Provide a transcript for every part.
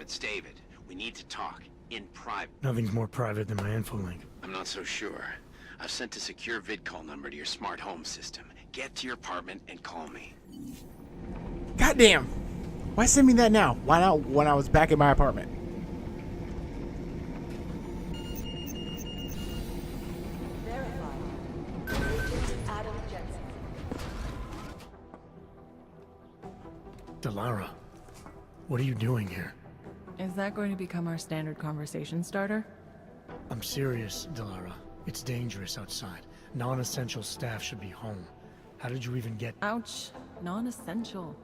it's David. We need to talk. In private. Nothing's more private than my info link. I'm not so sure. I've sent a secure vid call number to your smart home system. Get to your apartment and call me. Goddamn! Why send me that now? Why not when I was back in my apartment? Adam Jensen. Delara, what are you doing here? Is that going to become our standard conversation starter? I'm serious, Delara. It's dangerous outside. Non-essential staff should be home. How did you even get... Ouch. Non-essential.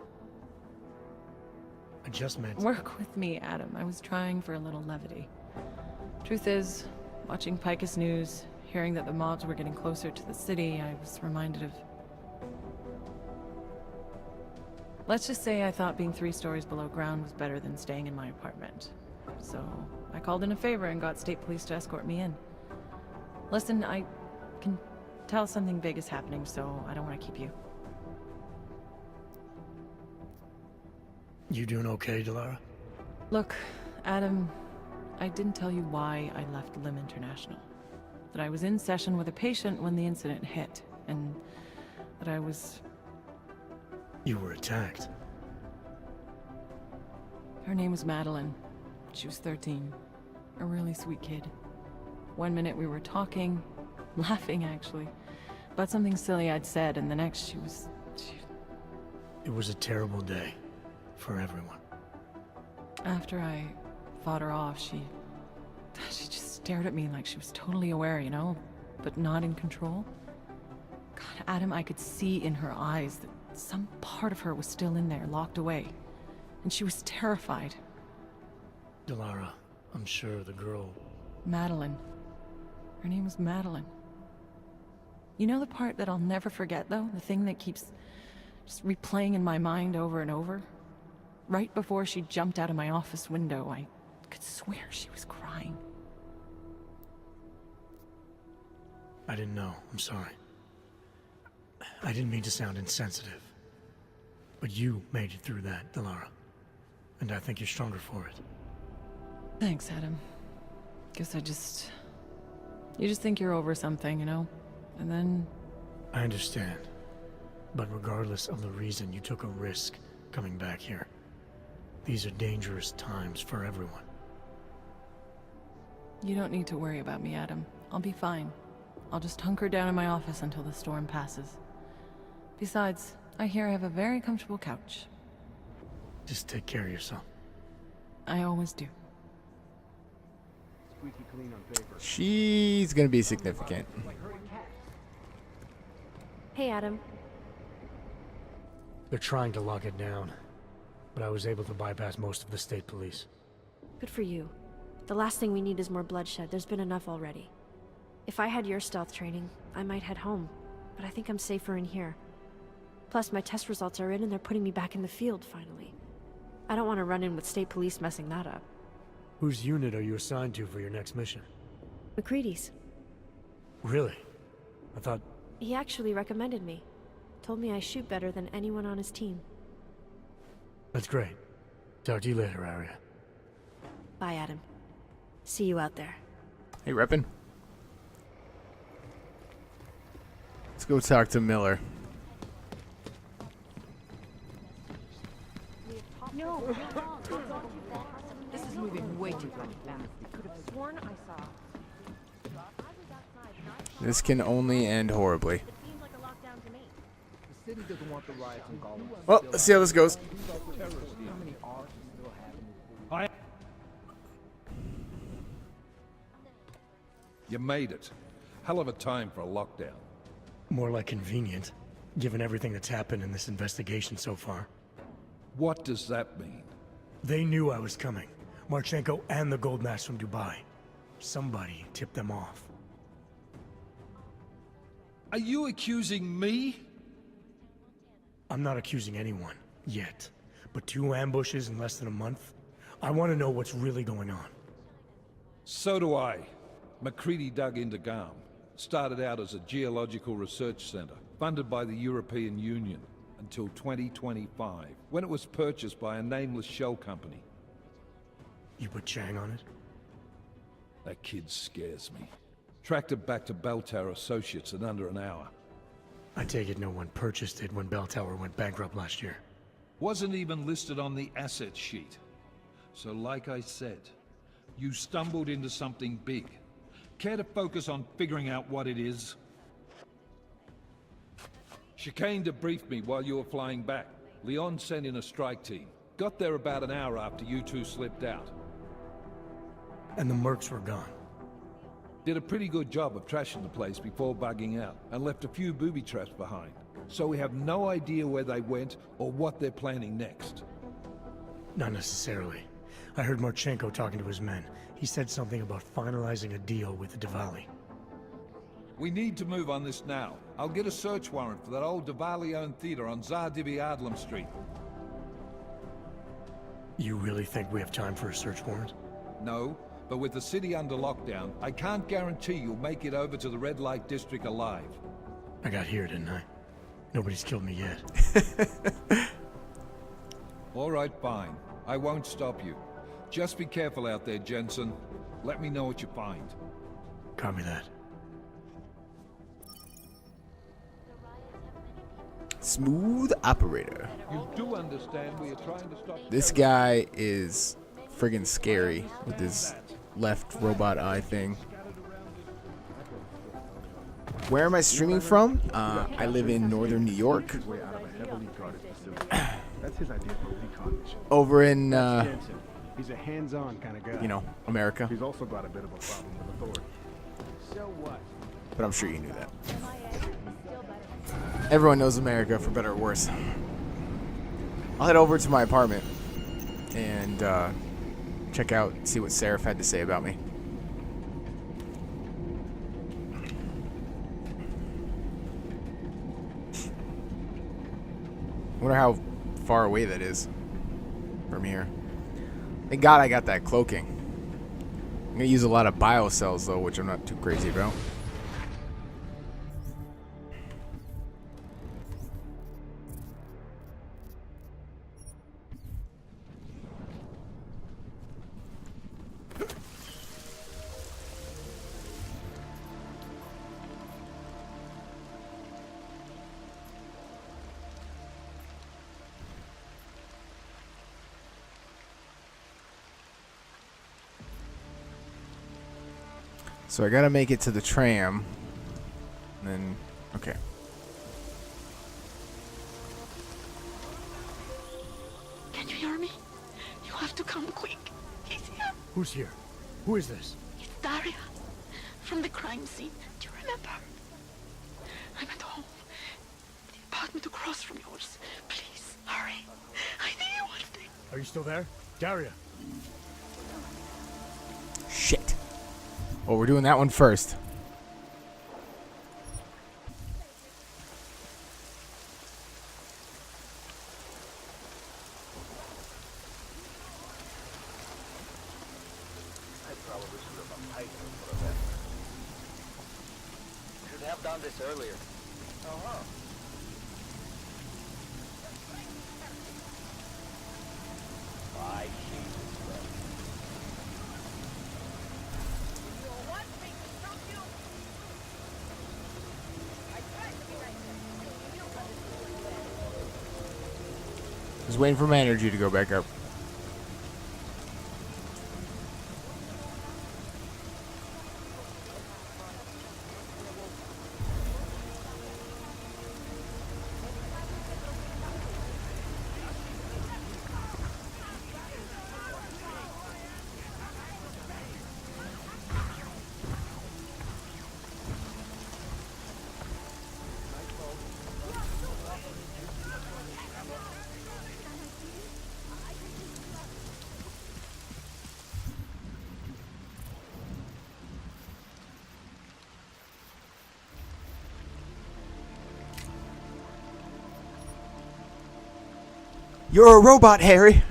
I just meant... Work with me, Adam. I was trying for a little levity. Truth is, watching Picus News, hearing that the mobs were getting closer to the city, I was reminded of... Let's just say I thought being 3 stories below ground was better than staying in my apartment. So, I called in a favor and got state police to escort me in. Listen, I can tell something big is happening, so I don't want to keep you. You doing okay, Delara? Look, Adam, I didn't tell you why I left Lim International. That I was in session with a patient when the incident hit, and that I was... You were attacked. Her name was Madeline. She was 13. A really sweet kid. One minute we were talking, laughing actually, about something silly I'd said, and the next she was... It was a terrible day for everyone. After I fought her off, she just stared at me like she was totally aware, you know, but not in control. God, Adam, I could see in her eyes that some part of her was still in there, locked away. And she was terrified. Delara, I'm sure the girl... Madeline. Her name was Madeline. You know the part that I'll never forget, though? The thing that keeps just replaying in my mind over and over? Right before she jumped out of my office window, I could swear she was crying. I didn't know. I'm sorry. I didn't mean to sound insensitive. But you made it through that, Delara. And I think you're stronger for it. Thanks, Adam. Guess you just think you're over something, you know? And then... I understand. But regardless of the reason, you took a risk coming back here. These are dangerous times for everyone. You don't need to worry about me, Adam. I'll be fine. I'll just hunker down in my office until the storm passes. Besides, I hear I have a very comfortable couch. Just take care of yourself. I always do. She's gonna be significant. Hey, Adam. They're trying to lock it down, but I was able to bypass most of the state police. Good for you. The last thing we need is more bloodshed. There's been enough already. If I had your stealth training, I might head home, but I think I'm safer in here. Plus, my test results are in and they're putting me back in the field, finally. I don't want to run in with state police messing that up. Whose unit are you assigned to for your next mission? McCready's. Really? I thought... He actually recommended me. Told me I shoot better than anyone on his team. That's great. Talk to you later, Arya. Bye, Adam. See you out there. Hey, Reppin. Let's go talk to Miller. No, this is moving way too fast. Could have sworn I saw. This can only end horribly. Well, let's see how this goes. You made it. Hell of a time for a lockdown. More like convenient, given everything that's happened in this investigation so far. What does that mean? They knew I was coming. Marchenko and the gold mask from Dubai. Somebody tipped them off. Are you accusing me? I'm not accusing anyone, yet. But 2 ambushes in less than a month? I want to know what's really going on. So do I. McCready dug into GARM. Started out as a geological research center, funded by the European Union, until 2025, when it was purchased by a nameless shell company. You put Chang on it? That kid scares me. Tracked it back to Bell Tower Associates in under an hour. I take it no one purchased it when Bell Tower went bankrupt last year. Wasn't even listed on the asset sheet. So like I said, you stumbled into something big. Care to focus on figuring out what it is? Chicane debriefed me while you were flying back. Leon sent in a strike team. Got there about an hour after you two slipped out. And the mercs were gone. Did a pretty good job of trashing the place before bugging out, and left a few booby traps behind. So we have no idea where they went or what they're planning next. Not necessarily. I heard Marchenko talking to his men. He said something about finalizing a deal with the Diwali. We need to move on this now. I'll get a search warrant for that old Diwali-owned theater on Zardibi Adlam Street. You really think we have time for a search warrant? No, but with the city under lockdown, I can't guarantee you'll make it over to the red light district alive. I got here, didn't I? Nobody's killed me yet. All right, fine. I won't stop you. Just be careful out there, Jensen. Let me know what you find. Copy that. Smooth operator. You do understand we are trying to stop... This guy is friggin' scary with his left robot eye thing. Where am I streaming from? I live in northern New York. That's his idea for a recon mission. Over in, Jensen. He's a hands-on kind of guy. you know, America. He's also got a bit of a problem with authority. So what? But I'm sure you knew that. Everyone knows America, for better or worse. I'll head over to my apartment and check out, see what Seraph had to say about me. Wonder how far away that is from here. Thank God I got that cloaking. I'm gonna use a lot of biocells though, which I'm not too crazy about. So I gotta make it to the tram. And then, okay. Can you hear me? You have to come quick. He's here. Who's here? Who is this? It's Daria. From the crime scene. Do you remember? I'm at home. The apartment across from yours. Please, hurry. I need you one thing. Are you still there? Daria! Shit. Well, we're doing that one first. I probably should have a pipe for that. Should have done this earlier. Uh-huh. Why, Jesus Christ. Just waiting for my energy to go back up. You're a robot, Harry.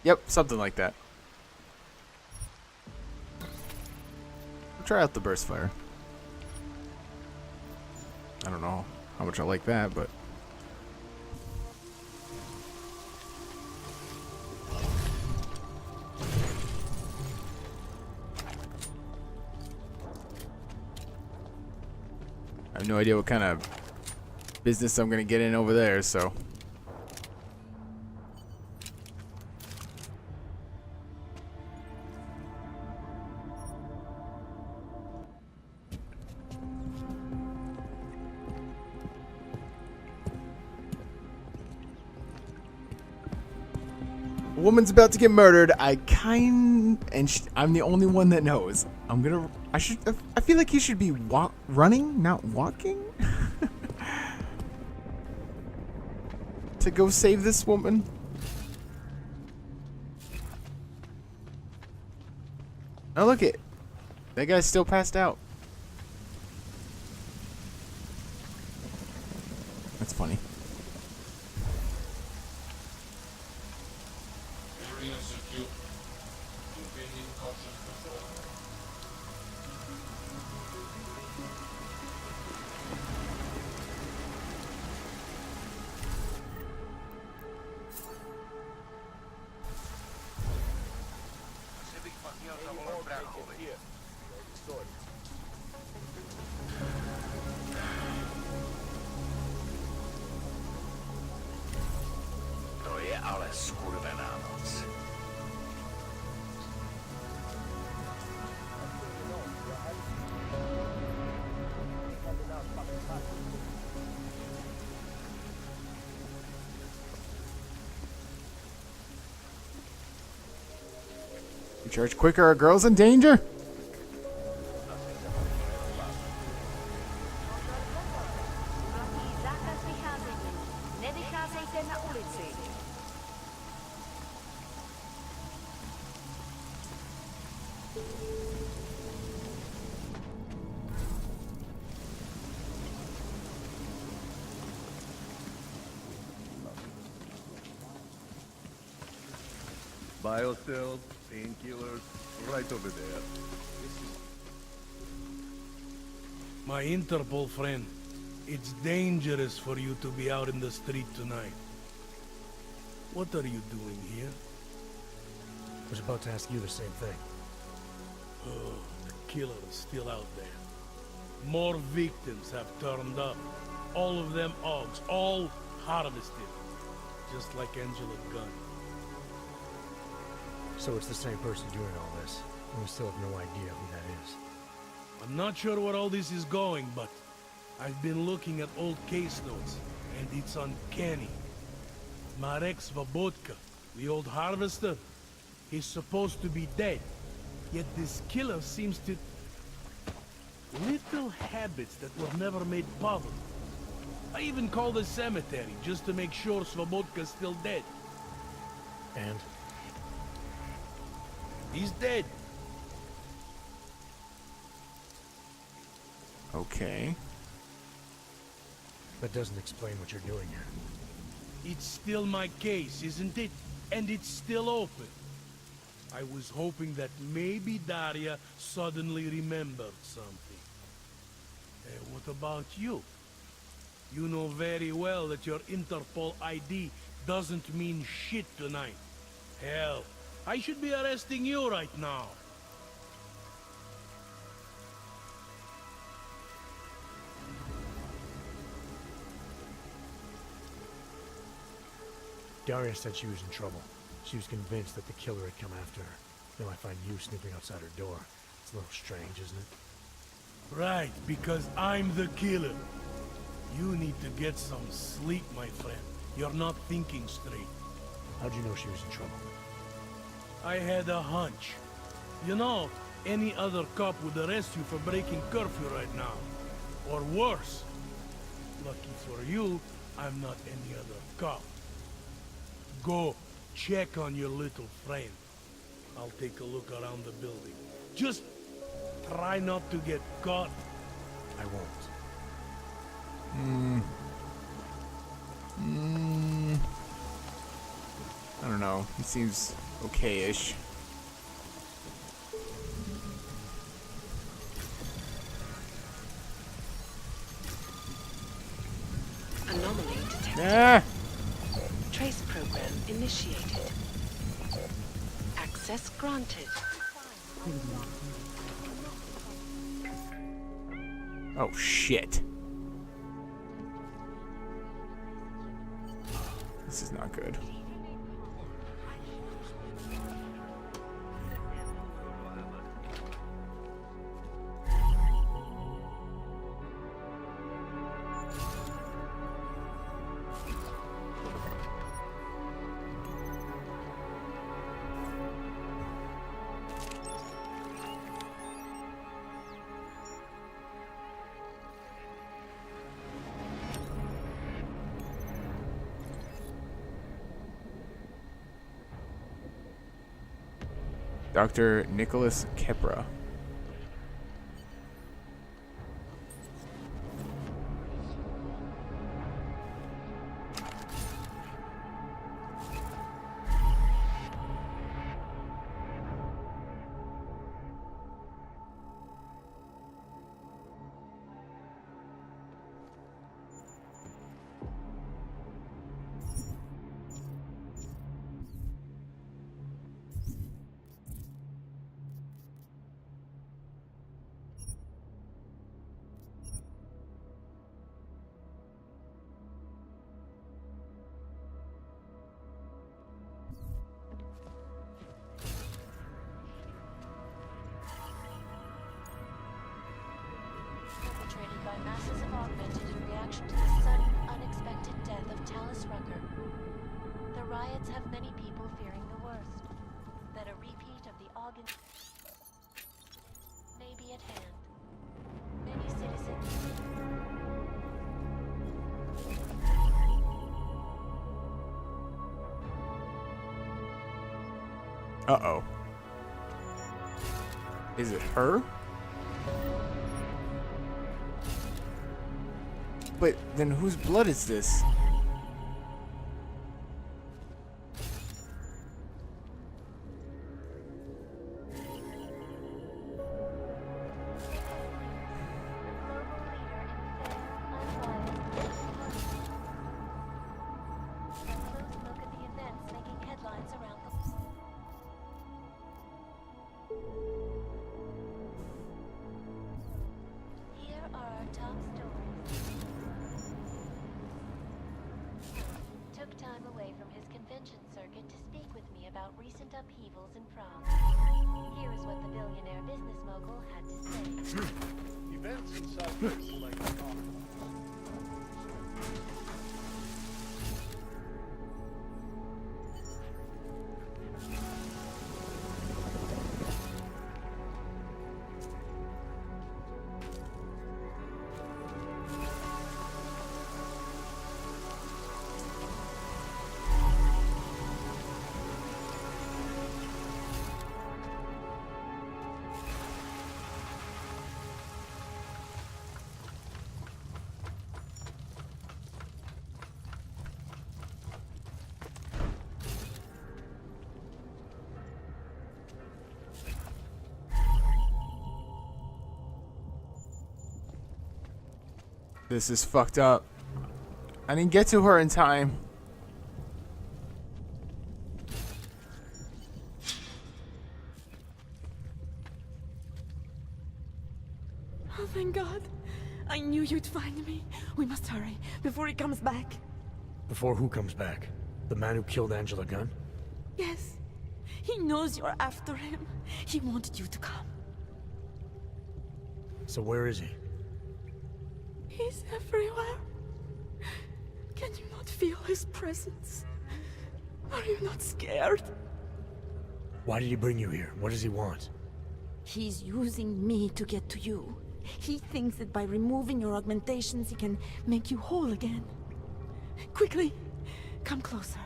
Yep, something like that. We'll try out the burst fire. I don't know how much I like that, but I have no idea what kind of business I'm gonna get in over there, so. A woman's about to get murdered. I'm the only one that knows. I feel like he should be running, not walking. To go save this woman. Oh, look it. That guy's still passed out. That's funny. You charge quicker, are girls in danger? Biocells, painkillers, right over there. My Interpol friend, it's dangerous for you to be out in the street tonight. What are you doing here? I was about to ask you the same thing. Oh, the killer is still out there. More victims have turned up. All of them augs, all harvested. Just like Angela Gunn. So it's the same person doing all this, and we still have no idea who that is. I'm not sure where all this is going, but I've been looking at old case notes, and it's uncanny. Marek Svobotka, the old harvester, he's supposed to be dead. Yet this killer seems to... little habits that were never made public. I even called the cemetery just to make sure Svobodka's still dead. And? He's dead. Okay. That doesn't explain what you're doing here. It's still my case, isn't it? And it's still open. I was hoping that maybe Daria suddenly remembered something. What about you? You know very well that your Interpol ID doesn't mean shit tonight. Hell, I should be arresting you right now. Daria said she was in trouble. She was convinced that the killer had come after her. Now I find you snooping outside her door. It's a little strange, isn't it? Right, because I'm the killer. You need to get some sleep, my friend. You're not thinking straight. How'd you know she was in trouble? I had a hunch. You know, any other cop would arrest you for breaking curfew right now. Or worse. Lucky for you, I'm not any other cop. Go, check on your little friend. I'll take a look around the building. Just try not to get caught. I won't. I don't know. He seems okay-ish. Anomaly detected. Ah! Trace program initiated. Access granted. Oh, shit. This is not good. Dr. Nicholas Kepra. Perpetrated by masses of augmented in reaction to the sudden, unexpected death of Tallis Rucker. The riots have many people fearing the worst. That a repeat of the August may be at hand. Many citizens... Uh-oh. Is it her? But then whose blood is this? recent upheavals in France. Here is what the billionaire business mogul had to say. Events in South like This is fucked up. I didn't get to her in time. Oh, thank God. I knew you'd find me. We must hurry before he comes back. Before who comes back? The man who killed Angela Gunn? Yes. He knows you're after him. He wanted you to come. So where is he? He's everywhere. Can you not feel his presence? Are you not scared? Why did he bring you here? What does he want? He's using me to get to you. He thinks that by removing your augmentations, he can make you whole again. Quickly, come closer.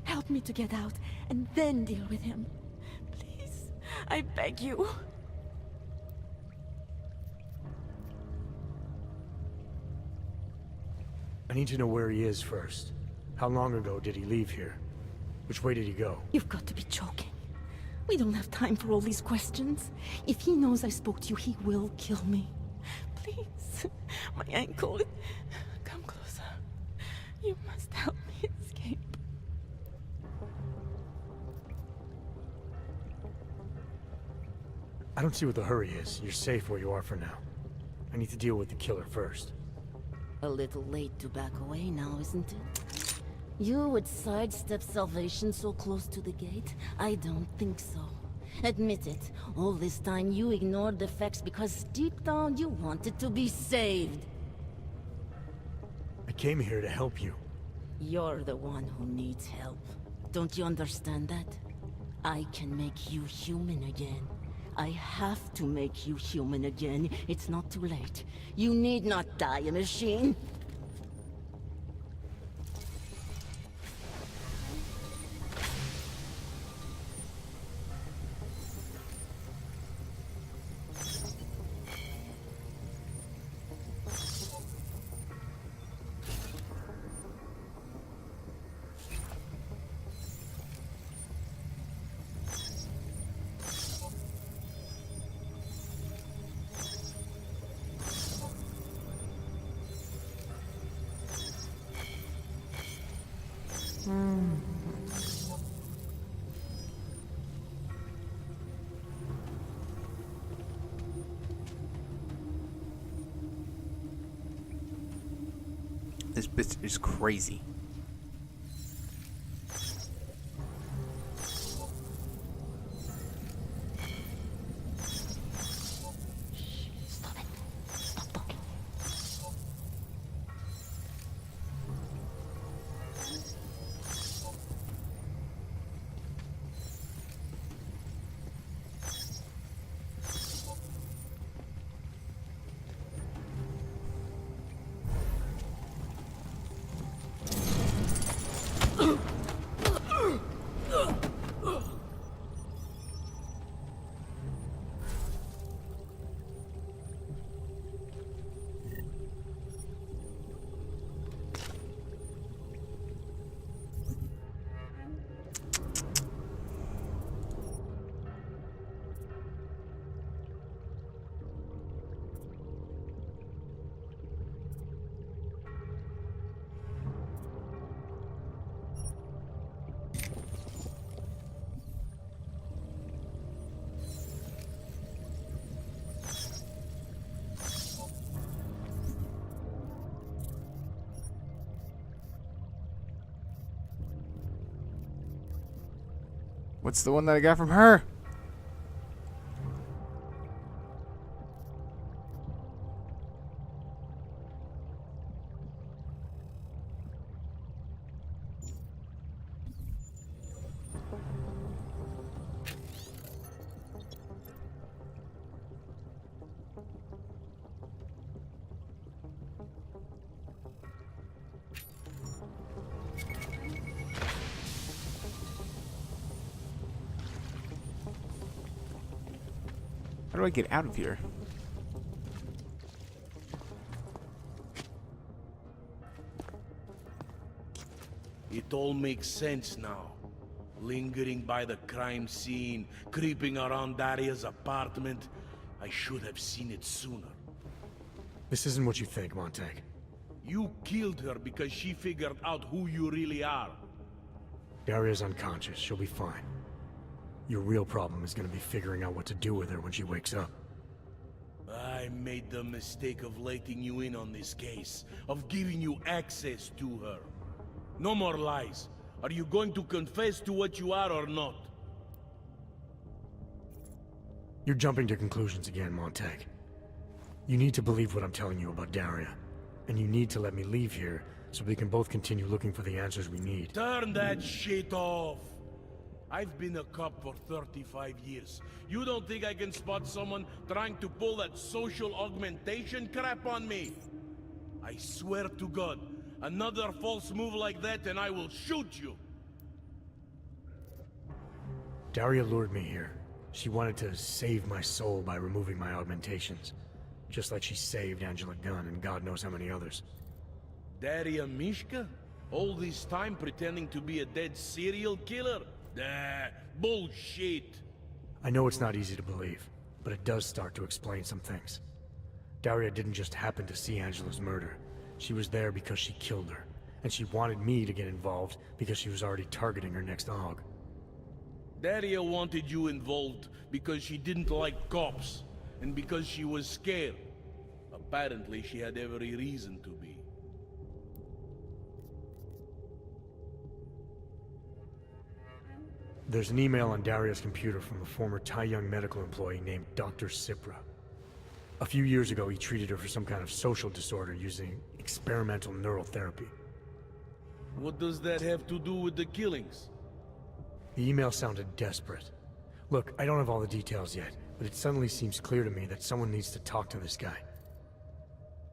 Help me to get out, and then deal with him. Please, I beg you. I need to know where he is first. How long ago did he leave here? Which way did he go? You've got to be joking. We don't have time for all these questions. If he knows I spoke to you, he will kill me. Please, my ankle. Come closer. You must help me escape. I don't see what the hurry is. You're safe where you are for now. I need to deal with the killer first. A little late to back away now, isn't it? You would sidestep salvation so close to the gate? I don't think so. Admit it, all this time you ignored the facts because deep down you wanted to be saved. I came here to help you. You're the one who needs help. Don't you understand that? I can make you human again. I have to make you human again. It's not too late. You need not die, machine. This bitch is crazy. What's the one that I got from her? How do I get out of here? It all makes sense now. Lingering by the crime scene, creeping around Daria's apartment. I should have seen it sooner. This isn't what you think, Montag. You killed her because she figured out who you really are. Daria's unconscious. She'll be fine. Your real problem is gonna be figuring out what to do with her when she wakes up. I made the mistake of letting you in on this case, of giving you access to her. No more lies. Are you going to confess to what you are or not? You're jumping to conclusions again, Montag. You need to believe what I'm telling you about Daria. And you need to let me leave here so we can both continue looking for the answers we need. Turn that shit off! I've been a cop for 35 years. You don't think I can spot someone trying to pull that social augmentation crap on me? I swear to God, another false move like that and I will shoot you! Daria lured me here. She wanted to save my soul by removing my augmentations. Just like she saved Angela Gunn and God knows how many others. Daria Mishka? All this time pretending to be a dead serial killer? Bullshit! I know it's not easy to believe, but it does start to explain some things. Daria didn't just happen to see Angela's murder. She was there because she killed her, and she wanted me to get involved because she was already targeting her next aug. Daria wanted you involved because she didn't like cops, and because she was scared. Apparently, she had every reason to be. There's an email on Daria's computer from a former Tai Young medical employee named Dr. Cipra. A few years ago, he treated her for some kind of social disorder using experimental neural therapy. What does that have to do with the killings? The email sounded desperate. Look, I don't have all the details yet, but it suddenly seems clear to me that someone needs to talk to this guy.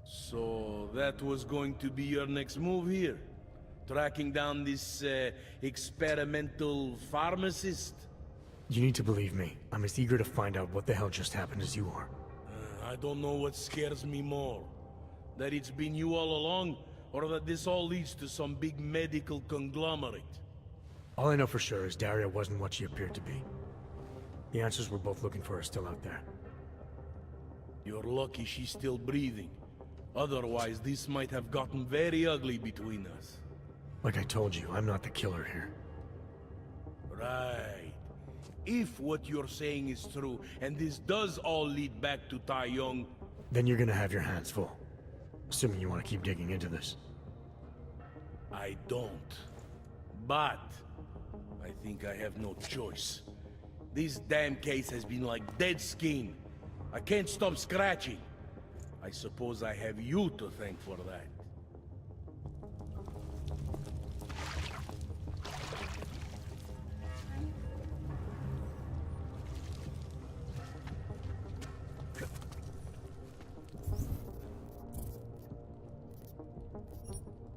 So that was going to be your next move here? Tracking down this, experimental pharmacist? You need to believe me. I'm as eager to find out what the hell just happened as you are. I don't know what scares me more. That it's been you all along, or that this all leads to some big medical conglomerate. All I know for sure is Daria wasn't what she appeared to be. The answers we're both looking for are still out there. You're lucky she's still breathing. Otherwise, this might have gotten very ugly between us. Like I told you, I'm not the killer here. Right. If what you're saying is true, and this does all lead back to Tai Yong... Then you're gonna have your hands full. Assuming you want to keep digging into this. I don't. But... I think I have no choice. This damn case has been like dead skin. I can't stop scratching. I suppose I have you to thank for that.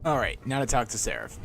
Alright, now to talk to Seraph.